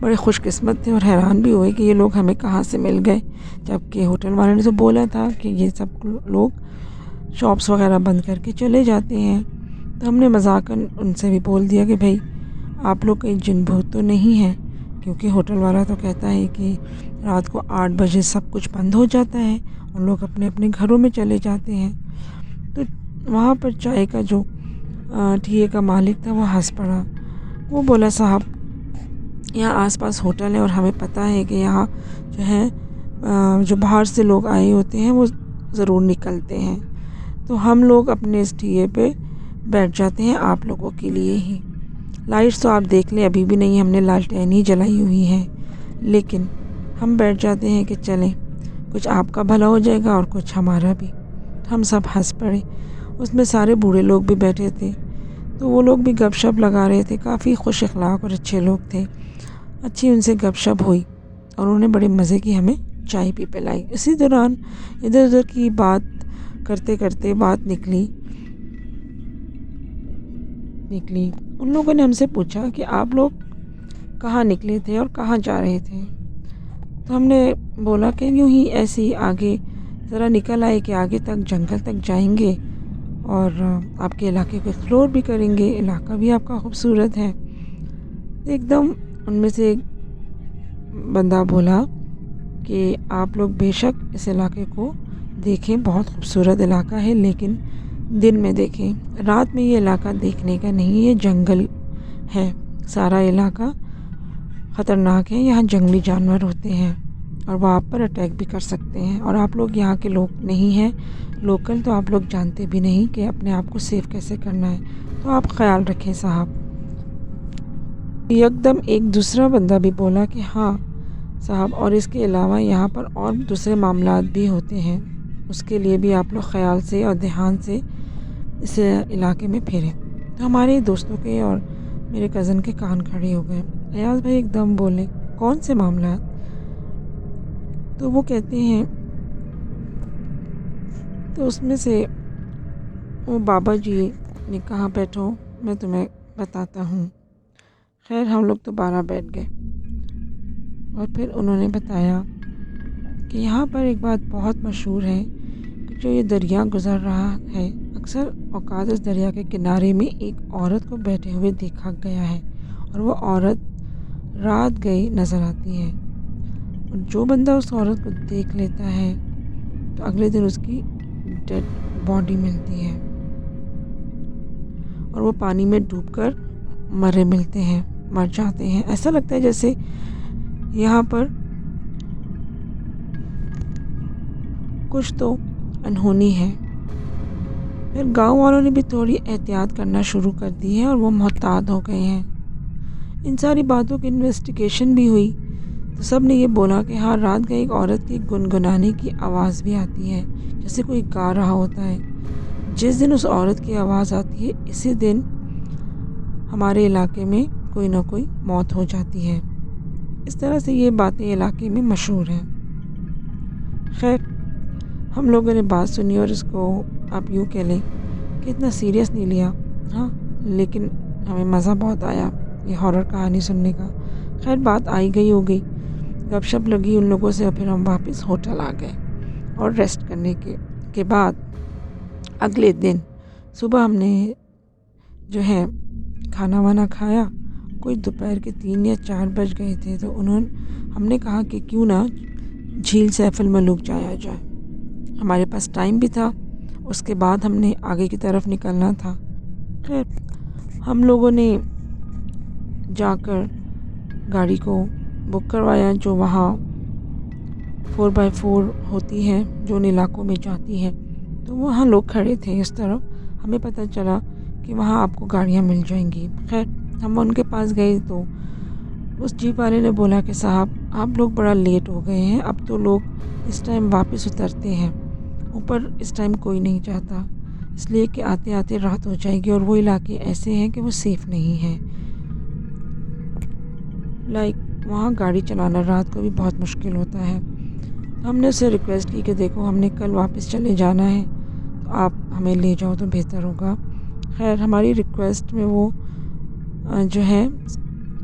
بڑے خوش قسمت تھے اور حیران بھی ہوئے کہ یہ لوگ ہمیں کہاں سے مل گئے، جبکہ ہوٹل والے نے تو بولا تھا کہ یہ سب لوگ شاپس وغیرہ بند کر کے چلے جاتے ہیں۔ تو ہم نے مذاقاً ان سے بھی بول دیا کہ بھائی آپ لوگ کہیں جن بھوت تو نہیں ہیں، کیونکہ ہوٹل والا تو کہتا ہے کہ رات کو 8 بجے سب کچھ بند ہو جاتا ہے، ان لوگ اپنے اپنے گھروں میں چلے جاتے ہیں۔ تو وہاں پر چائے کا جو ٹھیے کا مالک تھا وہ ہنس پڑا، وہ بولا صاحب یہاں آس پاس ہوٹل ہے اور ہمیں پتہ ہے کہ یہاں جو ہے جو باہر سے لوگ آئے ہوتے ہیں وہ ضرور نکلتے ہیں، تو ہم لوگ اپنے اس ٹھیے پہ بیٹھ جاتے ہیں آپ لوگوں کے لیے ہی۔ لائٹس تو آپ دیکھ لیں ابھی بھی نہیں، ہم نے لالٹین ہی جلائی ہوئی ہیں، لیکن ہم بیٹھ جاتے ہیں کہ چلیں کچھ آپ کا بھلا ہو جائے گا اور کچھ ہمارا بھی۔ ہم سب ہنس پڑے، اس میں سارے بوڑھے لوگ بھی بیٹھے تھے، تو وہ لوگ بھی گپ شپ لگا رہے تھے، کافی خوش اخلاق اور اچھے لوگ تھے۔ اچھی ان سے گپ شپ ہوئی اور انہوں نے بڑے مزے کی ہمیں چائے بھی پلائی۔ اسی دوران ادھر ادھر کی بات کرتے کرتے بات نکلی، ان لوگوں نے ہم سے پوچھا کہ آپ لوگ کہاں نکلے تھے اور کہاں جا رہے تھے؟ تو ہم نے بولا کہ یوں ہی ایسے ہی آگے ذرا نکل آئے کہ آگے تک جنگل تک جائیں گے اور آپ کے علاقے کو ایکسپلور بھی کریں گے، علاقہ بھی آپ کا خوبصورت ہے۔ ایک دم ان میں سے ایک بندہ بولا کہ آپ لوگ بے شک اس علاقے کو دیکھیں، بہت خوبصورت علاقہ ہے، لیکن دن میں دیکھیں، رات میں یہ علاقہ دیکھنے کا نہیں، یہ جنگل ہے، سارا علاقہ خطرناک ہے، یہاں جنگلی جانور ہوتے ہیں اور وہ آپ پر اٹیک بھی کر سکتے ہیں، اور آپ لوگ یہاں کے لوگ نہیں ہیں لوکل، تو آپ لوگ جانتے بھی نہیں کہ اپنے آپ کو سیف کیسے کرنا ہے، تو آپ خیال رکھیں صاحب۔ یک دم ایک دوسرا بندہ بھی بولا کہ ہاں صاحب، اور اس کے علاوہ یہاں پر اور دوسرے معاملات بھی ہوتے ہیں، اس کے لیے بھی آپ لوگ خیال سے اور دھیان سے اس علاقے میں پھریں۔ تو ہمارے دوستوں کے اور میرے کزن کے کان کھڑے ہو گئے۔ ایاز بھائی ایک دم بولے کون سے معاملات؟ تو وہ کہتے ہیں، تو اس میں سے وہ بابا جی نے کہا بیٹھو میں تمہیں بتاتا ہوں۔ خیر ہم لوگ تو 12 بیٹھ گئے اور پھر انہوں نے بتایا کہ یہاں پر ایک بات بہت مشہور ہے کہ جو یہ دریا گزر رہا ہے، اکثر اوقات اس دریا کے کنارے میں ایک عورت کو بیٹھے ہوئے دیکھا گیا ہے، اور وہ عورت رات گئی نظر آتی ہے، اور جو بندہ اس عورت کو دیکھ لیتا ہے تو اگلے دن اس کی ڈیڈ باڈی ملتی ہے اور وہ پانی میں ڈوب کر مرے ملتے ہیں، مر جاتے ہیں۔ ایسا لگتا ہے جیسے یہاں پر کچھ تو انہونی ہے۔ پھر گاؤں والوں نے بھی تھوڑی احتیاط کرنا شروع کر دی ہے اور وہ محتاط ہو گئے ہیں۔ ان ساری باتوں کی انویسٹیگیشن بھی ہوئی تو سب نے یہ بولا کہ ہاں رات گئی ایک عورت کی گنگنانے کی آواز بھی آتی ہے، جیسے کوئی گا رہا ہوتا ہے۔ جس دن اس عورت کی آواز آتی ہے اسی دن ہمارے علاقے میں کوئی نہ کوئی موت ہو جاتی ہے۔ اس طرح سے یہ باتیں علاقے میں مشہور ہیں۔ خیر ہم لوگوں نے بات سنی اور اس کو آپ یوں کہہ لیں کہ اتنا سیریس نہیں لیا، ہاں لیکن ہمیں مزہ بہت آیا یہ ہارر کہانی سننے کا۔ خیر بات آئی گئی ہو گئی، گپ شپ لگی ان لوگوں سے، اور پھر ہم واپس ہوٹل آ گئے اور ریسٹ کرنے کے بعد اگلے دن صبح ہم نے جو ہے کھانا وانا کھایا، کوئی دوپہر کے 3 یا 4 بج گئے تھے، تو ہم نے کہا کہ کیوں نہ جھیل سیف الملوک جایا جائے۔ ہمارے پاس ٹائم بھی تھا، اس کے بعد ہم نے آگے کی طرف نکلنا تھا۔ خیر ہم لوگوں نے جا کر گاڑی کو بک کروایا جو وہاں 4x4 ہوتی ہے جو ان علاقوں میں جاتی ہے، تو وہاں لوگ کھڑے تھے اس طرف، ہمیں پتہ چلا کہ وہاں آپ کو گاڑیاں مل جائیں گی۔ خیر ہم ان کے پاس گئے تو اس جیپ والے نے بولا کہ صاحب آپ لوگ بڑا لیٹ ہو گئے ہیں، اب تو لوگ اس ٹائم واپس اترتے ہیں، اوپر اس ٹائم کوئی نہیں جاتا، اس لیے کہ آتے آتے رات ہو جائے گی، اور وہ علاقے ایسے ہیں کہ وہ سیف نہیں ہیں، وہاں گاڑی چلانا رات کو بھی بہت مشکل ہوتا ہے۔ ہم نے اسے ریکویسٹ کی کہ دیکھو ہم نے کل واپس چلے جانا ہے، تو آپ ہمیں لے جاؤ تو بہتر ہوگا۔ خیر ہماری ریکویسٹ میں وہ جو ہے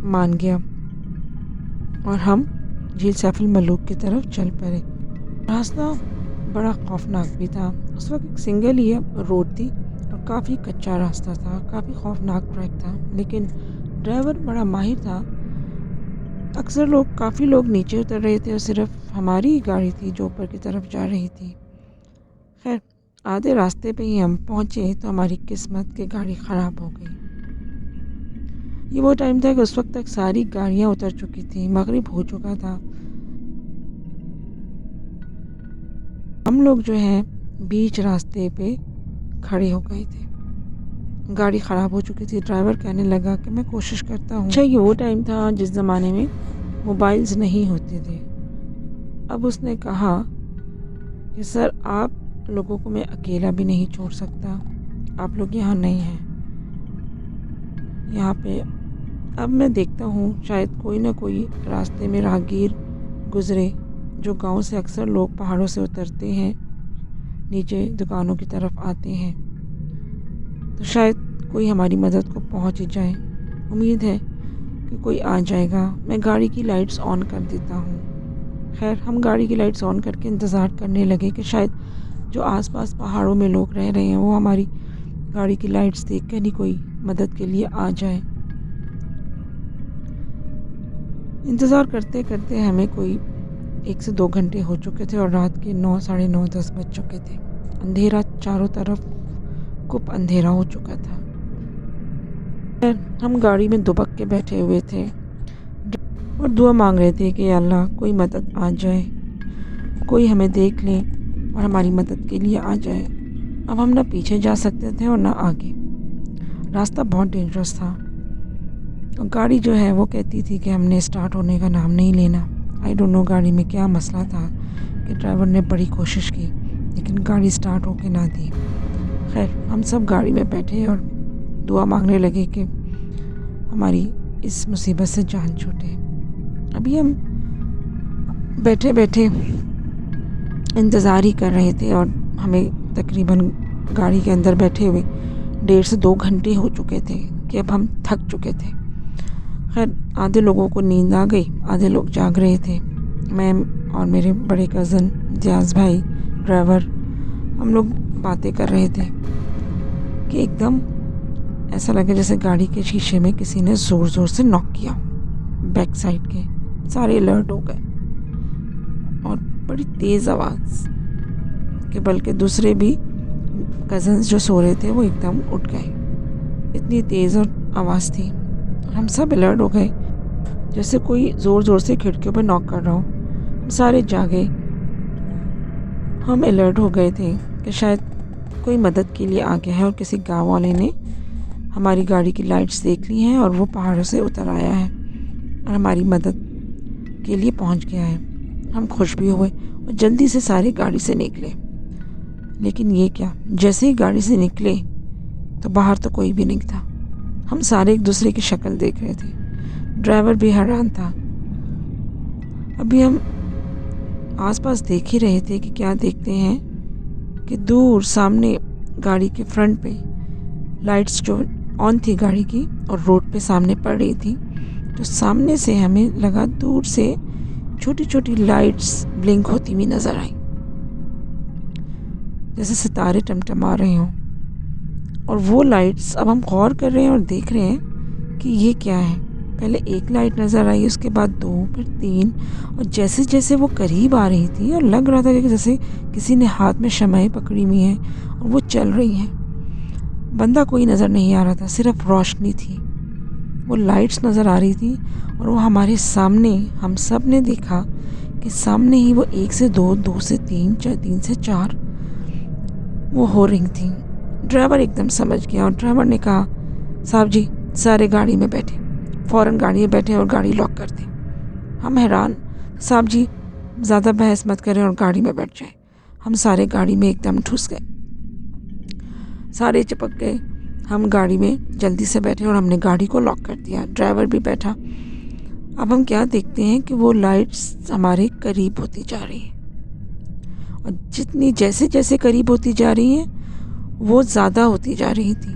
مان گیا، اور ہم جھیل سیف الملوک کی طرف چل پڑے۔ راستہ بڑا خوفناک بھی تھا۔ اس وقت ایک سنگل ہی روڈ تھی اور کافی کچا راستہ تھا، کافی خوفناک ٹریک تھا، لیکن ڈرائیور بڑا ماہر تھا۔ کافی لوگ نیچے اتر رہے تھے اور صرف ہماری ہی گاڑی تھی جو اوپر کی طرف جا رہی تھی۔ خیر آدھے راستے پہ ہی ہم پہنچے تو ہماری قسمت کہ گاڑی خراب ہو گئی۔ یہ وہ ٹائم تھا کہ اس وقت تک ساری گاڑیاں اتر چکی تھیں، مغرب ہو چکا تھا۔ ہم لوگ جو ہیں بیچ راستے پہ کھڑے ہو گئے تھے، گاڑی خراب ہو چکی تھی۔ ڈرائیور کہنے لگا کہ میں کوشش کرتا ہوں۔ اچھا یہ وہ ٹائم تھا جس زمانے میں موبائلز نہیں ہوتے تھے۔ اب اس نے کہا کہ سر آپ لوگوں کو میں اکیلا بھی نہیں چھوڑ سکتا، آپ لوگ یہاں نہیں ہیں یہاں پہ۔ اب میں دیکھتا ہوں شاید کوئی نہ کوئی راستے میں راہگیر گزرے، جو گاؤں سے اکثر لوگ پہاڑوں سے اترتے ہیں، نیچے دکانوں کی طرف آتے ہیں، تو شاید کوئی ہماری مدد کو پہنچ جائے۔ امید ہے کہ کوئی آ جائے گا، میں گاڑی کی لائٹس آن کر دیتا ہوں۔ خیر ہم گاڑی کی لائٹس آن کر کے انتظار کرنے لگے کہ شاید جو آس پاس پہاڑوں میں لوگ رہ رہے ہیں وہ ہماری گاڑی کی لائٹس دیکھ کر ہی کوئی مدد کے لیے آ جائے۔ انتظار کرتے کرتے ہمیں کوئی 1 سے 2 گھنٹے ہو چکے تھے اور رات کے 9، ساڑھے 9، 10 بج چکے تھے۔ اندھیرا چاروں طرف کپ اندھیرا ہو چکا تھا۔ ہم گاڑی میں دبک کے بیٹھے ہوئے تھے اور دعا مانگ رہے تھے کہ یا اللہ کوئی مدد آ جائے، کوئی ہمیں دیکھ لے اور ہماری مدد کے لیے آ جائے۔ اب ہم نہ پیچھے جا سکتے تھے اور نہ آگے، راستہ بہت ڈینجرس تھا۔ گاڑی جو ہے وہ کہتی تھی کہ ہم نے اسٹارٹ ہونے کا نام نہیں لینا۔ آئی ڈونٹ نو گاڑی میں کیا مسئلہ تھا کہ ڈرائیور نے بڑی کوشش کی لیکن گاڑی اسٹارٹ ہو کے نہ دی۔ خیر ہم سب گاڑی میں بیٹھے اور دعا مانگنے لگے کہ ہماری اس مصیبت سے جان چھوٹے۔ ابھی ہم بیٹھے بیٹھے انتظار ہی کر رہے تھے اور ہمیں تقریباً گاڑی کے اندر بیٹھے ہوئے 1.5 سے 2 گھنٹے ہو چکے تھے کہ اب ہم تھک چکے تھے۔ خیر آدھے لوگوں کو نیند آ گئی، آدھے لوگ جاگ رہے تھے۔ میں اور میرے بڑے کزن امتیاز بھائی ڈرائیور ہم لوگ باتیں کر رہے تھے کہ ایک دم ایسا لگا جیسے گاڑی کے شیشے میں کسی نے زور زور سے ناک کیا، بیک سائڈ کے سارے الرٹ ہو گئے اور بڑی تیز آواز کہ بلکہ دوسرے بھی کزنز جو سو رہے تھے وہ ایک دم اٹھ گئے، اتنی تیز اور آواز تھی۔ ہم سب الرٹ ہو گئے جیسے کوئی زور زور سے کھڑکیوں پہ ناک کر رہا ہو۔ ہم سارے جاگے، ہم الرٹ ہو گئے تھے کہ شاید کوئی مدد کے لیے آ گیا ہے اور کسی گاؤں والے نے ہماری گاڑی کی لائٹس دیکھ لی ہیں اور وہ پہاڑوں سے اتر آیا ہے اور ہماری مدد کے لیے پہنچ گیا ہے۔ ہم خوش بھی ہوئے اور جلدی سے سارے گاڑی سے نکلے، لیکن یہ کیا، جیسے ہی گاڑی سے نکلے تو باہر تو کوئی بھی نہیں تھا۔ ہم سارے ایک دوسرے کی شکل دیکھ رہے تھے، ڈرائیور بھی حیران تھا۔ ابھی ہم آس پاس دیکھ ہی رہے تھے کہ کیا دیکھتے ہیں کہ دور سامنے گاڑی کے فرنٹ پہ لائٹس جو آن تھی گاڑی کی اور روڈ پہ سامنے پڑ رہی تھی، تو سامنے سے ہمیں لگا دور سے چھوٹی چھوٹی لائٹس بلنک ہوتی ہوئی نظر آئیں، جیسے ستارے ٹمٹما رہے ہوں۔ اور وہ لائٹس اب ہم غور کر رہے ہیں اور دیکھ رہے ہیں کہ یہ کیا ہے۔ پہلے 1 لائٹ نظر آئی، اس کے بعد 2، پھر 3، اور جیسے جیسے وہ قریب آ رہی تھی اور لگ رہا تھا کہ جیسے کسی نے ہاتھ میں شمعیں پکڑی ہوئی ہیں اور وہ چل رہی ہیں۔ بندہ کوئی نظر نہیں آ رہا تھا، صرف روشنی تھی، وہ لائٹس نظر آ رہی تھی اور وہ ہمارے سامنے، ہم سب نے دیکھا کہ سامنے ہی وہ 1 سے 2، 2 سے 3، 3 سے 4 وہ ہو رہی تھیں۔ ڈرائیور ایک دم سمجھ گیا اور ڈرائیور نے کہا صاحب جی سارے گاڑی میں بیٹھے، فوراً گاڑی میں بیٹھے اور گاڑی لاک کر دیں۔ ہم حیران، صاحب جی زیادہ بحث مت کریں اور گاڑی میں بیٹھ جائیں۔ ہم سارے گاڑی میں ایک دم ٹھس گئے، سارے چپک گئے۔ ہم گاڑی میں جلدی سے بیٹھے اور ہم نے گاڑی کو لاک کر دیا، ڈرائیور بھی بیٹھا۔ اب ہم کیا دیکھتے ہیں کہ وہ لائٹس ہمارے قریب ہوتی جا رہی ہیں اور جیسے جیسے قریب ہوتی جا رہی ہیں وہ زیادہ ہوتی جا رہی تھی۔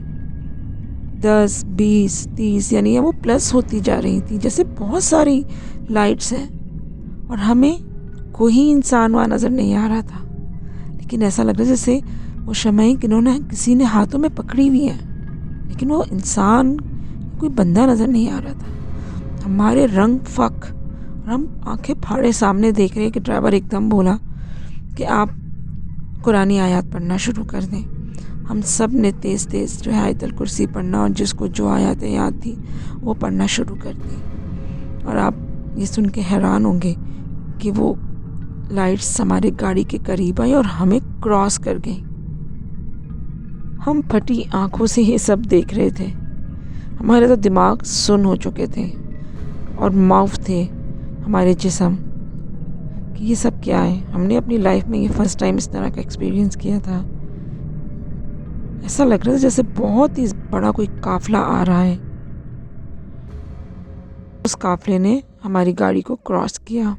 10, 20, 30 یعنی وہ پلس ہوتی جا رہی تھی، جیسے بہت ساری لائٹس ہیں اور ہمیں کوئی انسان وہاں نظر نہیں آ رہا تھا، لیکن ایسا لگ رہا جیسے وہ شمعیں کنہوں نے کسی نے ہاتھوں میں پکڑی ہوئی ہیں، لیکن وہ انسان کوئی بندہ نظر نہیں آ رہا تھا۔ ہمارے رنگ فک اور ہم آنکھیں پھاڑے سامنے دیکھ رہے ہیں کہ ڈرائیور ایک دم بولا کہ آپ قرآنی آیات پڑھنا شروع کر دیں۔ ہم سب نے تیز تیز جو ہے آیت الکرسی پڑھنا اور جس کو جو آیاتیں یاد تھی وہ پڑھنا شروع کر دی، اور آپ یہ سن کے حیران ہوں گے کہ وہ لائٹس ہمارے گاڑی کے قریب آئی اور ہمیں کراس کر گئی۔ ہم پھٹی آنکھوں سے یہ سب دیکھ رہے تھے، ہمارے تو دماغ سن ہو چکے تھے اور معاف تھے ہمارے جسم کہ یہ سب کیا ہے۔ ہم نے اپنی لائف میں یہ فرسٹ ٹائم اس طرح کا ایکسپیرینس کیا تھا۔ ایسا لگ رہا تھا جیسے بہت ہی بڑا کوئی قافلہ آ رہا ہے۔ اس قافلے نے ہماری گاڑی کو کراس کیا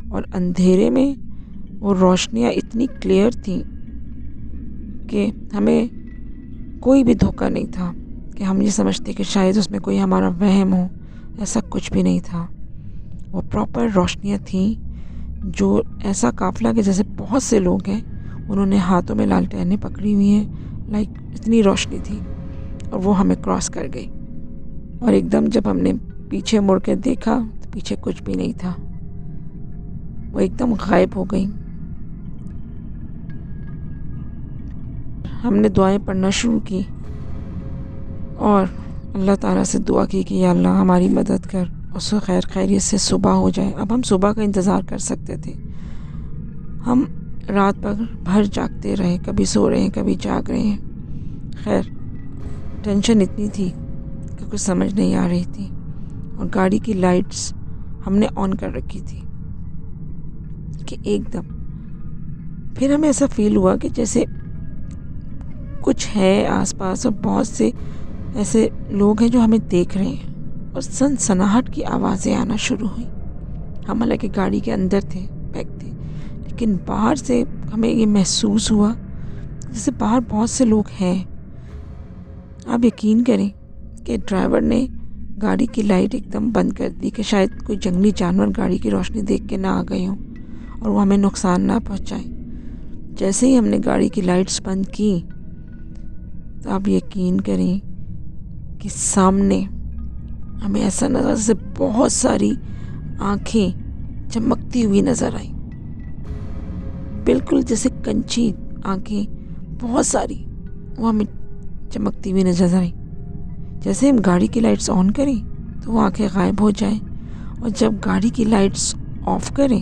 اور اندھیرے میں وہ روشنیاں اتنی کلیئر تھیں کہ ہمیں کوئی بھی دھوکہ نہیں تھا کہ ہم یہ سمجھتے کہ شاید اس میں کوئی ہمارا وہم ہو، ایسا کچھ بھی نہیں تھا۔ وہ پراپر روشنیاں تھیں، جو ایسا قافلہ کہ جیسے بہت سے لوگ ہیں انہوں نے ہاتھوں میں لالٹینیں پکڑی ہوئی ہیں، لائک اتنی روشنی تھی، اور وہ ہمیں کراس کر گئی۔ اور ایک دم جب ہم نے پیچھے مڑ کے دیکھا تو پیچھے کچھ بھی نہیں تھا، وہ ایک دم غائب ہو گئی۔ ہم نے دعائیں پڑھنا شروع کی اور اللہ تعالیٰ سے دعا کی کہ یا اللہ ہماری مدد کر، اس کو خیر خیریت سے صبح ہو جائے۔ اب ہم صبح کا انتظار کر سکتے تھے۔ ہم رات بھر جاگتے رہے، کبھی سو رہے ہیں کبھی جاگ رہے ہیں۔ خیر ٹینشن اتنی تھی کہ کچھ سمجھ نہیں آ رہی تھی، اور گاڑی کی لائٹس ہم نے آن کر رکھی تھی کہ ایک دم پھر ہمیں ایسا فیل ہوا کہ جیسے کچھ ہے آس پاس، اور بہت سے ایسے لوگ ہیں جو ہمیں دیکھ رہے ہیں، اور سنسناہٹ کی آوازیں آنا شروع ہوئی۔ ہم حالانکہ گاڑی کے اندر تھے، پیک تھے، لیکن باہر سے ہمیں یہ محسوس ہوا جیسے باہر بہت سے لوگ ہیں۔ آپ یقین کریں کہ ڈرائیور نے گاڑی کی لائٹ ایک دم بند کر دی کہ شاید کوئی جنگلی جانور گاڑی کی روشنی دیکھ کے نہ آ گئے ہوں اور وہ ہمیں نقصان نہ پہنچائیں۔ جیسے ہی ہم نے گاڑی کی لائٹس بند کی تو آپ یقین کریں کہ سامنے ہمیں ایسا نظر جیسے بہت ساری آنکھیں چمکتی ہوئی نظر آئیں، بالکل جیسے کنچی آنکھیں بہت ساری وہ ہمیں چمکتی ہوئی نظر آئیں۔ جیسے ہم گاڑی کی لائٹس آن کریں تو وہ آنکھیں غائب ہو جائیں، اور جب گاڑی کی لائٹس آف کریں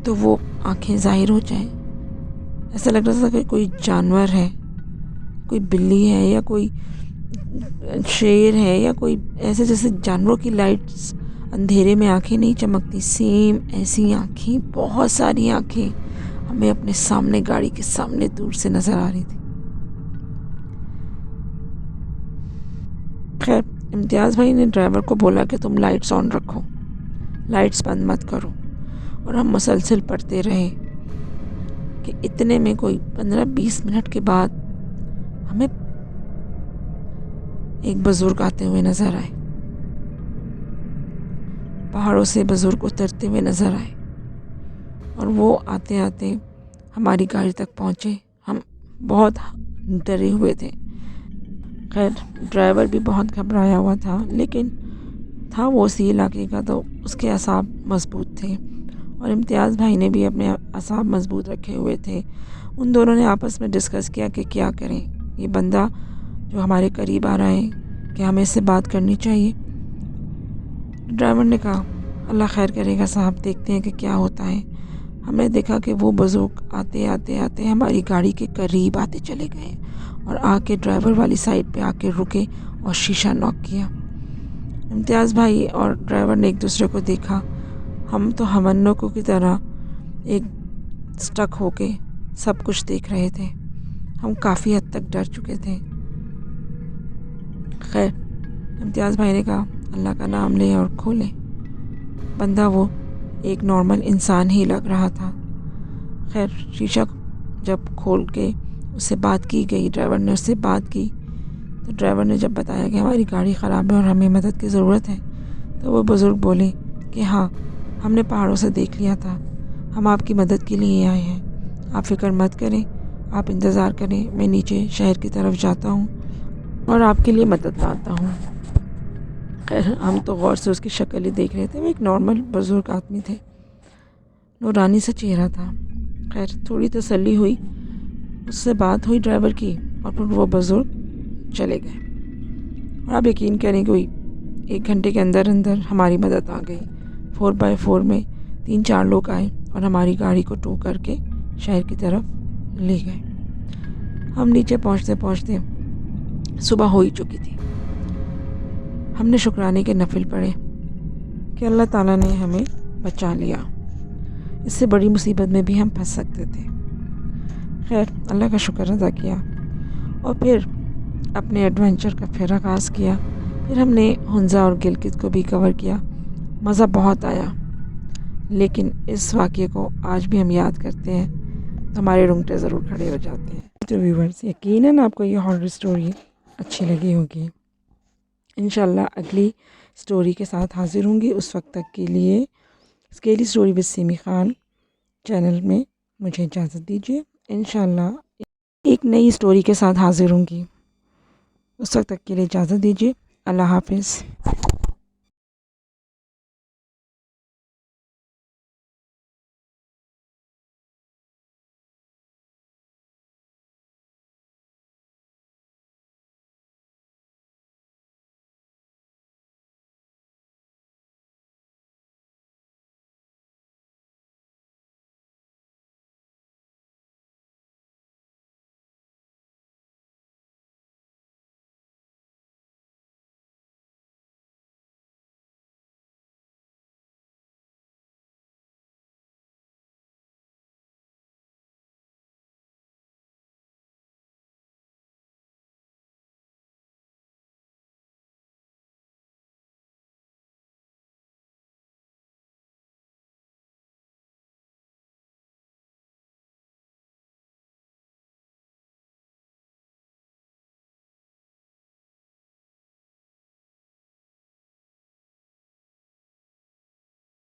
تو وہ آنکھیں ظاہر ہو جائیں۔ ایسا لگ رہا تھا کہ کوئی جانور ہے، کوئی بلی ہے یا کوئی شیر ہے یا کوئی ایسے جیسے جانوروں کی لائٹس اندھیرے میں آنکھیں نہیں چمکتی، سیم ایسی آنکھیں، بہت ساری آنکھیں ہمیں اپنے سامنے گاڑی کے سامنے دور سے نظر آ رہی تھی۔ خیر امتیاز بھائی نے ڈرائیور کو بولا کہ تم لائٹس آن رکھو، لائٹس بند مت کرو، اور ہم مسلسل پڑھتے رہے کہ اتنے میں کوئی 15-20 منٹ کے بعد ہمیں ایک بزرگ آتے ہوئے نظر آئے، پہاڑوں سے بزرگ اترتے ہوئے نظر آئے، اور وہ آتے آتے ہماری گاڑی تک پہنچے۔ ہم بہت ڈرے ہوئے تھے۔ خیر ڈرائیور بھی بہت گھبرایا ہوا تھا، لیکن تھا وہ اسی علاقے کا تو اس کے اعصاب مضبوط تھے، اور امتیاز بھائی نے بھی اپنے اعصاب مضبوط رکھے ہوئے تھے۔ ان دونوں نے آپس میں ڈسکس کیا کہ کیا کریں، یہ بندہ جو ہمارے قریب آ رہا ہے کہ ہمیں اس سے بات کرنی چاہیے۔ ڈرائیور نے کہا اللہ خیر کرے گا صاحب، دیکھتے ہیں کہ کیا ہوتا ہے۔ ہم نے دیکھا کہ وہ بزرگ آتے آتے آتے ہماری گاڑی کے قریب آتے چلے گئے، اور آ کے ڈرائیور والی سائڈ پہ آ کے رکے اور شیشہ نوک کیا۔ امتیاز بھائی اور ڈرائیور نے ایک دوسرے کو دیکھا۔ ہم تو ہمنوکوں کی طرح ایک سٹک ہو کے سب کچھ دیکھ رہے تھے۔ ہم کافی حد تک ڈر چکے تھے۔ خیر امتیاز بھائی نے کہا اللہ کا نام لیں اور کھولیں۔ بندہ وہ ایک نارمل انسان ہی لگ رہا تھا۔ خیر شیشہ جب کھول کے اس سے بات کی گئی، ڈرائیور نے اس سے بات کی تو ڈرائیور نے جب بتایا کہ ہماری گاڑی خراب ہے اور ہمیں مدد کی ضرورت ہے، تو وہ بزرگ بولے کہ ہاں، ہم نے پہاڑوں سے دیکھ لیا تھا، ہم آپ کی مدد کے لیے آئے ہیں، آپ فکر مت کریں، آپ انتظار کریں، میں نیچے شہر کی طرف جاتا ہوں اور آپ کے لیے مدد لاتا ہوں۔ خیر ہم تو غور سے اس کی شکل ہی دیکھ رہے تھے، وہ ایک نارمل بزرگ آدمی تھے، نورانی سا چہرہ تھا۔ خیر تھوڑی تسلی ہوئی، اس سے بات ہوئی ڈرائیور کی، اور پھر وہ بزرگ چلے گئے۔ اور آپ یقین کریں کوئی 1 گھنٹے کے اندر اندر ہماری مدد آ گئی۔ 4x4 میں 3-4 لوگ آئے اور ہماری گاڑی کو ٹو کر کے شہر کی طرف لے گئے۔ ہم نیچے پہنچتے پہنچتے صبح ہو ہی چکی تھی۔ ہم نے شکرانے کے نفل پڑھے کہ اللہ تعالیٰ نے ہمیں بچا لیا، اس سے بڑی مصیبت میں بھی ہم پھنس سکتے تھے۔ خیر اللہ کا شکر ادا کیا، اور پھر اپنے ایڈونچر کا پھر آغاز کیا۔ پھر ہم نے ہنزا اور گلگت کو بھی کور کیا، مزہ بہت آیا، لیکن اس واقعے کو آج بھی ہم یاد کرتے ہیں تو ہمارے رونگٹے ضرور کھڑے ہو جاتے ہیں۔ تو ویورز یقیناً آپ کو یہ ہارر اسٹوری اچھی لگی ہوگی۔ انشاءاللہ اگلی اسٹوری کے ساتھ حاضر ہوں گی۔ اس وقت تک کے لیے scary story وذ semi Khan channel میں مجھے اجازت دیجیے۔ انشاءاللہ ایک نئی اسٹوری کے ساتھ حاضر ہوں گی۔ اس وقت تک کے لیے اجازت دیجیے۔ اللہ حافظ۔